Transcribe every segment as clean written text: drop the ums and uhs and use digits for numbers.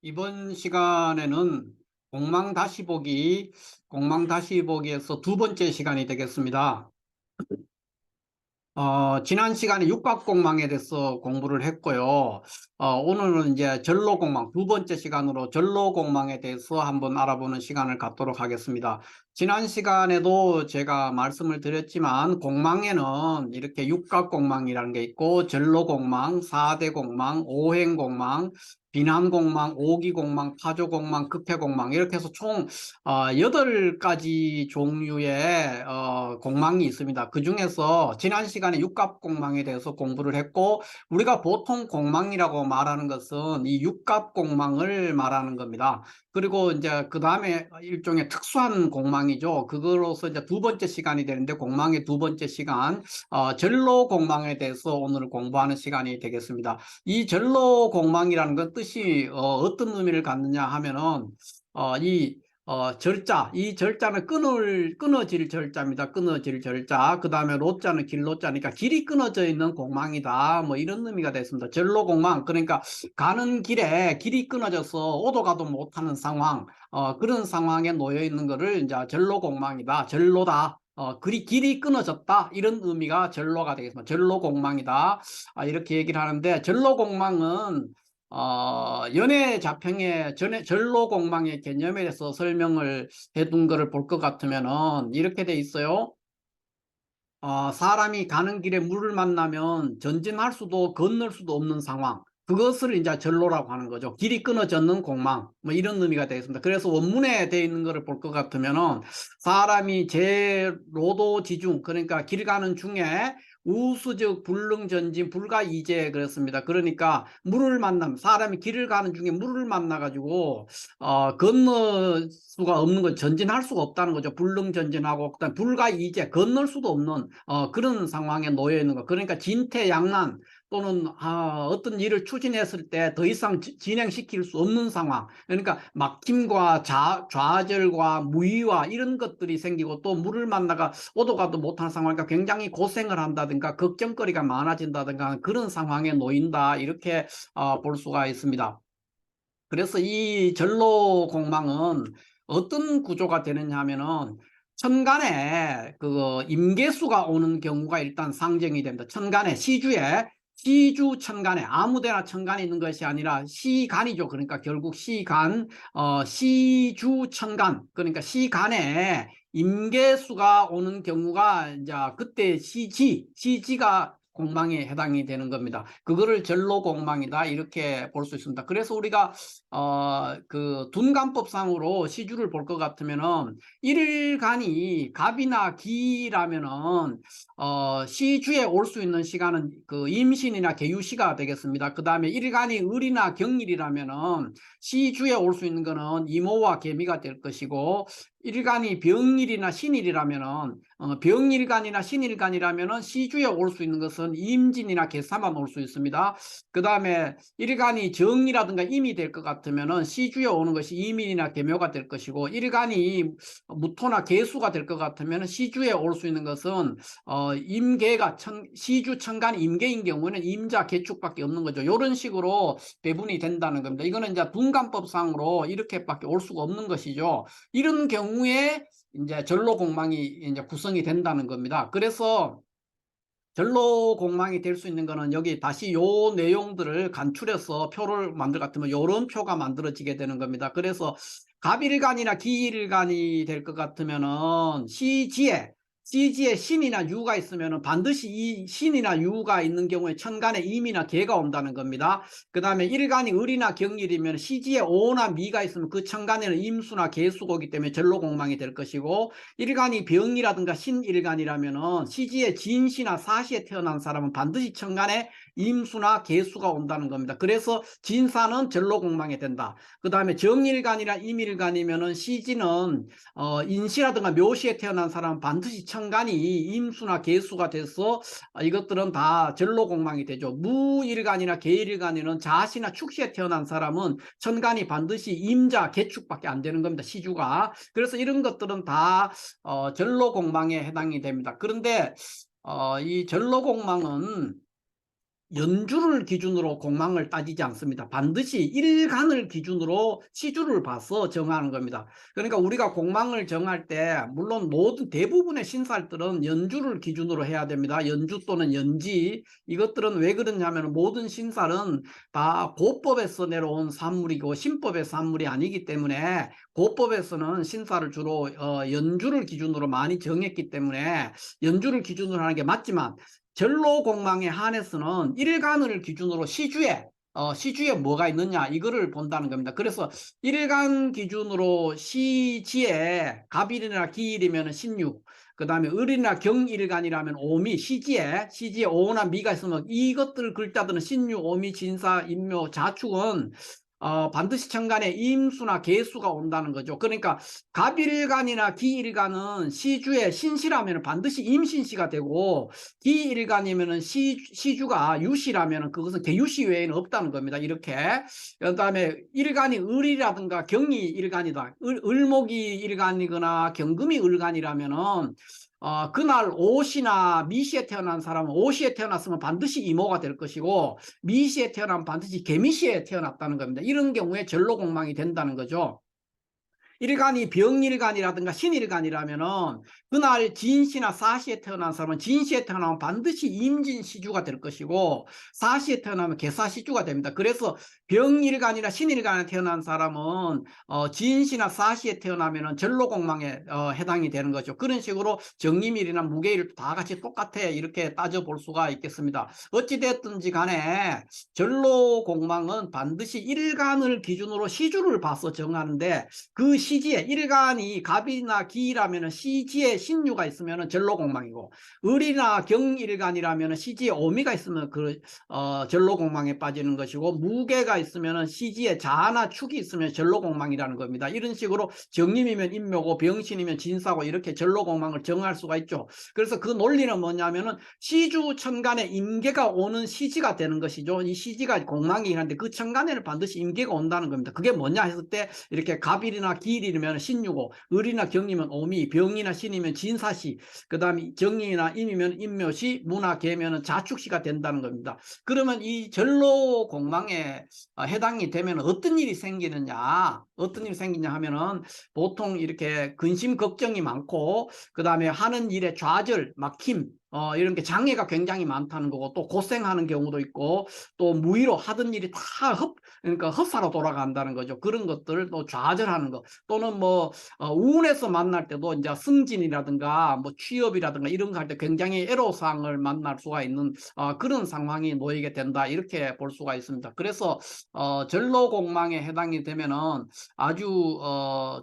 이번 시간에는 공망 다시 보기에서 두 번째 시간이 되겠습니다. 지난 시간에 육각공망에 대해서 공부를 했고요. 오늘은 이제 전로공망, 두 번째 시간으로 전로공망에 대해서 한번 알아보는 시간을 갖도록 하겠습니다. 지난 시간에도 제가 말씀을 드렸지만 공망에는 이렇게 육각공망이라는 게 있고 전로공망, 사대공망, 오행공망, 비난공망, 오기공망, 파조공망, 급해공망 이렇게 해서 총 8가지 종류의 공망이 있습니다. 그 중에서 지난 시간에 육갑공망에 대해서 공부를 했고, 우리가 보통 공망이라고 말하는 것은 이 육갑공망을 말하는 겁니다. 그리고 이제 그 다음에 일종의 특수한 공망이죠. 그거로서 이제 두 번째 시간이 되는데, 공망의 두 번째 시간, 전로공망에 대해서 오늘 공부하는 시간이 되겠습니다. 이 전로공망이라는 건 뜻이 어떤 의미를 갖느냐 하면은 이 절자는 끊어질 절자입니다. 끊어질 절자. 그 다음에 로자는 길로자니까 길이 끊어져 있는 공망이다. 뭐 이런 의미가 됐습니다. 전로공망. 그러니까 가는 길에 길이 끊어져서 오도 가도 못하는 상황. 그런 상황에 놓여 있는 거를 이제 전로공망이다. 전로다. 길이 끊어졌다. 이런 의미가 전로가 되겠습니다. 전로공망이다. 이렇게 얘기를 하는데, 전로공망은 연애 자평의 전로공망의 개념에 대해서 설명을 해둔 것을 볼 것 같으면은 이렇게 돼 있어요. 사람이 가는 길에 물을 만나면 전진할 수도 건널 수도 없는 상황. 그것을 이제 전로라고 하는 거죠. 길이 끊어졌는 공망. 뭐 이런 의미가 되겠습니다. 그래서 원문에 되어 있는 것을 볼 것 같으면은 사람이 제로도지중, 그러니까 길 가는 중에 우수적 불능전진 불가이제 그랬습니다. 그러니까 물을 만남, 사람이 길을 가는 중에 물을 만나가지고 건널 수가 없는 거, 전진할 수가 없다는 거죠. 불능전진하고 그다음 불가이제, 건널 수도 없는 그런 상황에 놓여 있는 거. 그러니까 진퇴양난 또는 어떤 일을 추진했을 때 더 이상 진행시킬 수 없는 상황. 그러니까 막힘과 좌절과 무의와 이런 것들이 생기고, 또 물을 만나가 오도 가도 못하는 상황이니까 굉장히 고생을 한다든가 걱정거리가 많아진다든가 그런 상황에 놓인다. 이렇게 볼 수가 있습니다. 그래서 이 전로공망은 어떤 구조가 되느냐 하면은 천간에 그 임계수가 오는 경우가 일단 상정이 됩니다. 천간에 시주 천간에 아무데나 천간에 있는 것이 아니라 시간이죠. 그러니까 결국 시간, 시주 천간, 그러니까 시간에 임계수가 오는 경우가 이제 그때 시지가 공망에 해당이 되는 겁니다. 그거를 전로공망이다 이렇게 볼 수 있습니다. 그래서 우리가 그 둔간법상으로 시주를 볼 것 같으면은 일간이 갑이나 기라면은 시주에 올 수 있는 시간은 그 임신이나 계유시가 되겠습니다. 그 다음에 일간이 을이나 경일이라면은 시주에 올 수 있는 거는 이모와 개미가 될 것이고, 일간이 병일이나 신일이라면은 병일간이나 신일간이라면은 시주에 올 수 있는 것은 임진이나 계사만 올 수 있습니다. 그 다음에 일간이 정이라든가 임이 될 것 같으면은 시주에 오는 것이 임인이나 계묘가 될 것이고, 일간이 무토나 계수가 될 것 같으면 시주에 올 수 있는 것은 임계가 시주 천간 임계인 경우는 임자 계축밖에 없는 거죠. 이런 식으로 배분이 된다는 겁니다. 이거는 이제 둔간법상으로 이렇게밖에 올 수가 없는 것이죠. 이런 경우에 이제 전로공망이 이제 구성이 된다는 겁니다. 그래서 전로공망이 될 수 있는 거는 여기 다시 요 내용들을 간추려서 표를 만들 같으면 이런 표가 만들어지게 되는 겁니다. 그래서 갑일간이나 기일간이 될 것 같으면은 시지에 신이나 유가 있으면 반드시 이 신이나 유가 있는 경우에 천간에 임이나 계가 온다는 겁니다. 그 다음에 일간이 을이나 경일이면 시지에 오나 미가 있으면 그 천간에는 임수나 계수가 오기 때문에 전로공망이 될 것이고, 일간이 병이라든가 신일간이라면은 시지에 진시나 사시에 태어난 사람은 반드시 천간에 임수나 계수가 온다는 겁니다. 그래서 진사는 전로공망이 된다. 그 다음에 정일간이나 임일간이면은 시지는 인시라든가 묘시에 태어난 사람은 반드시 천간이 임수나 계수가 돼서 이것들은 다 전로공망이 되죠. 무일간이나 계일간이는 자시나 축시에 태어난 사람은 천간이 반드시 임자 계축밖에 안 되는 겁니다. 시주가. 그래서 이런 것들은 다 전로공망에 해당이 됩니다. 그런데 이 전로공망은 연주를 기준으로 공망을 따지지 않습니다. 반드시 일간을 기준으로 시주를 봐서 정하는 겁니다. 그러니까 우리가 공망을 정할 때 물론 모든 대부분의 신살들은 연주를 기준으로 해야 됩니다. 연주 또는 연지. 이것들은 왜 그러냐면 모든 신살은 다 고법에서 내려온 산물이고 신법의 산물이 아니기 때문에 고법에서는 신살을 주로 연주를 기준으로 많이 정했기 때문에 연주를 기준으로 하는 게 맞지만 전로공망에 한해서는 일간을 기준으로 시주에 뭐가 있느냐 이거를 본다는 겁니다. 그래서 일간 기준으로 시지에 갑일이나 기일이면 신유, 그 다음에 을이나 경일간이라면 오미, 시지에 오나 미가 있으면 이것들 글자들은 신유, 오미, 진사, 인묘, 자축은 반드시 천간에 임수나 개수가 온다는 거죠. 그러니까 갑일간이나 기일간은 시주의 신시라면 반드시 임신시가 되고, 기일간이면 시주가 유시라면 그것은 개유시 외에는 없다는 겁니다. 이렇게. 그 다음에 일간이 을이라든가 경이 일간이다. 을목이 일간이거나 경금이 을간이라면은 그날 오시나 미시에 태어난 사람은 오시에 태어났으면 반드시 이모가 될 것이고, 미시에 태어나면 반드시 개미시에 태어났다는 겁니다. 이런 경우에 전로공망이 된다는 거죠. 일간이 병일간이라든가 신일간이라면은 그날 진시나 사시에 태어난 사람은 진시에 태어나면 반드시 임진시주가 될 것이고, 사시에 태어나면 개사시주가 됩니다. 그래서 병일간이나 신일간에 태어난 사람은 진시나 사시에 태어나면은 전로공망에 해당이 되는 거죠. 그런 식으로 정임일이나 무게일 다 같이 똑같아 이렇게 따져볼 수가 있겠습니다. 어찌됐든지 간에 전로공망은 반드시 일간을 기준으로 시주를 봐서 정하는데, 그 시지에 일간이 갑이나 기라면 시지에 신유가 있으면 전로공망이고, 을이나 경일간이라면 시지에 오미가 있으면 그 전로공망에 빠지는 것이고, 무게가 있으면 시지에 자나 축이 있으면 전로공망이라는 겁니다. 이런 식으로 정임이면 인묘고 병신이면 진사고 이렇게 전로공망을 정할 수가 있죠. 그래서 그 논리는 뭐냐면은 시주 천간에 임계가 오는 시지가 되는 것이죠. 이 시지가 공망이긴 한데 그 천간에는 반드시 임계가 온다는 겁니다. 그게 뭐냐 했을 때 이렇게 갑일이나 기일이면 신유고, 을이나 경이면 오미, 병이나 신이면 진사시, 그 다음에 정이나 임이면 임묘시, 무나 개면 자축시가 된다는 겁니다. 그러면 이 전로공망에 해당이 되면 어떤 일이 생기느냐, 어떤 일이 생기냐 하면은 보통 이렇게 근심 걱정이 많고, 그 다음에 하는 일에 좌절, 막힘, 이런 게 장애가 굉장히 많다는 거고, 또 고생하는 경우도 있고, 또 무의로 하던 일이 다 그러니까 헛사로 돌아간다는 거죠. 그런 것들을 또 좌절하는 거, 또는 뭐 우운에서 만날 때도 이제 승진이라든가 뭐 취업이라든가 이런 거 할 때 굉장히 애로사항을 만날 수가 있는 그런 상황이 놓이게 된다 이렇게 볼 수가 있습니다. 그래서 전로공망에 해당이 되면은 아주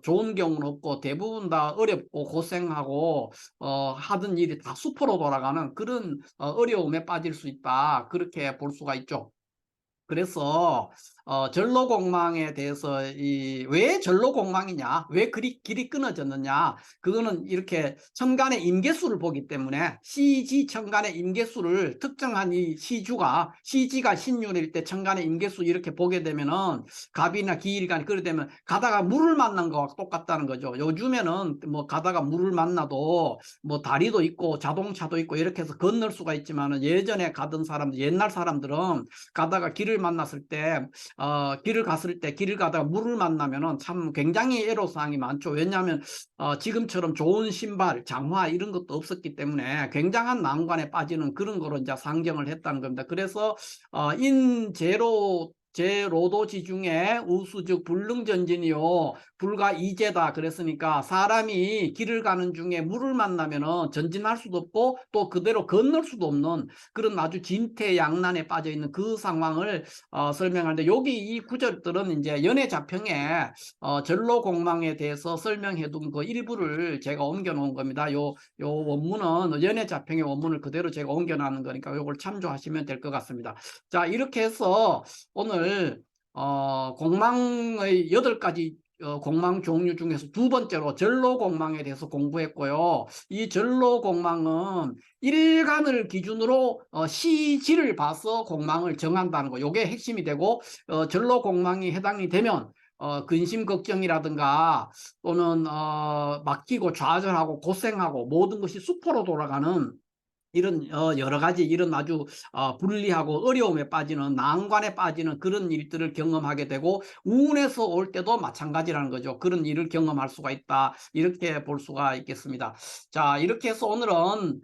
좋은 경우는 없고 대부분 다 어렵고 고생하고 하던 일이 다 수포로 돌아가는 그런 어려움에 빠질 수 있다 그렇게 볼 수가 있죠. 그래서 전로공망에 대해서 왜 전로공망이냐, 왜 길이 끊어졌느냐, 그거는 이렇게 천간의 임계수를 보기 때문에 시지 천간의 임계수를 특정한 이 시지가 신유일 때 천간의 임계수 이렇게 보게 되면은 갑이나 기일간이 그래 되면 가다가 물을 만난 거와 똑같다는 거죠. 요즘에는 뭐 가다가 물을 만나도 뭐 다리도 있고 자동차도 있고 이렇게 해서 건널 수가 있지만은 예전에 가던 사람들, 옛날 사람들은 가다가 길을 만났을 때 길을 가다가 물을 만나면은 참 굉장히 애로사항이 많죠. 왜냐하면 지금처럼 좋은 신발, 장화 이런 것도 없었기 때문에 굉장한 난관에 빠지는 그런 거로 이제 상정을 했다는 겁니다. 그래서 제로도지 중에 우수즉 불능전진이요 불가 이제다 그랬으니까, 사람이 길을 가는 중에 물을 만나면은 전진할 수도 없고 또 그대로 건널 수도 없는 그런 아주 진퇴양난에 빠져 있는 그 상황을 설명하는데, 여기 이 구절들은 이제 연애자평에 전로공망에 대해서 설명해 둔 그 일부를 제가 옮겨 놓은 겁니다. 요 원문은 연애자평의 원문을 그대로 제가 옮겨 놨는 거니까 요걸 참조하시면 될 것 같습니다. 자, 이렇게 해서 오늘 공망의 8가지 공망 종류 중에서 두 번째로 전로공망에 대해서 공부했고요. 이 전로공망은 일간을 기준으로 시지를 봐서 공망을 정한다는 거, 이게 핵심이 되고, 전로공망이 해당이 되면 근심 걱정이라든가 또는 막히고 좌절하고 고생하고 모든 것이 수포로 돌아가는 이런 여러 가지 이런 아주 불리하고 어려움에 빠지는 난관에 빠지는 그런 일들을 경험하게 되고 운에서 올 때도 마찬가지라는 거죠. 그런 일을 경험할 수가 있다. 이렇게 볼 수가 있겠습니다. 자, 이렇게 해서 오늘은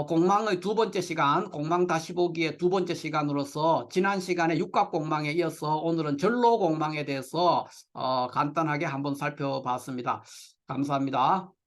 공망의 두 번째 시간, 공망 다시 보기의 두 번째 시간으로서 지난 시간에 육각공망에 이어서 오늘은 전로공망에 대해서 간단하게 한번 살펴봤습니다. 감사합니다.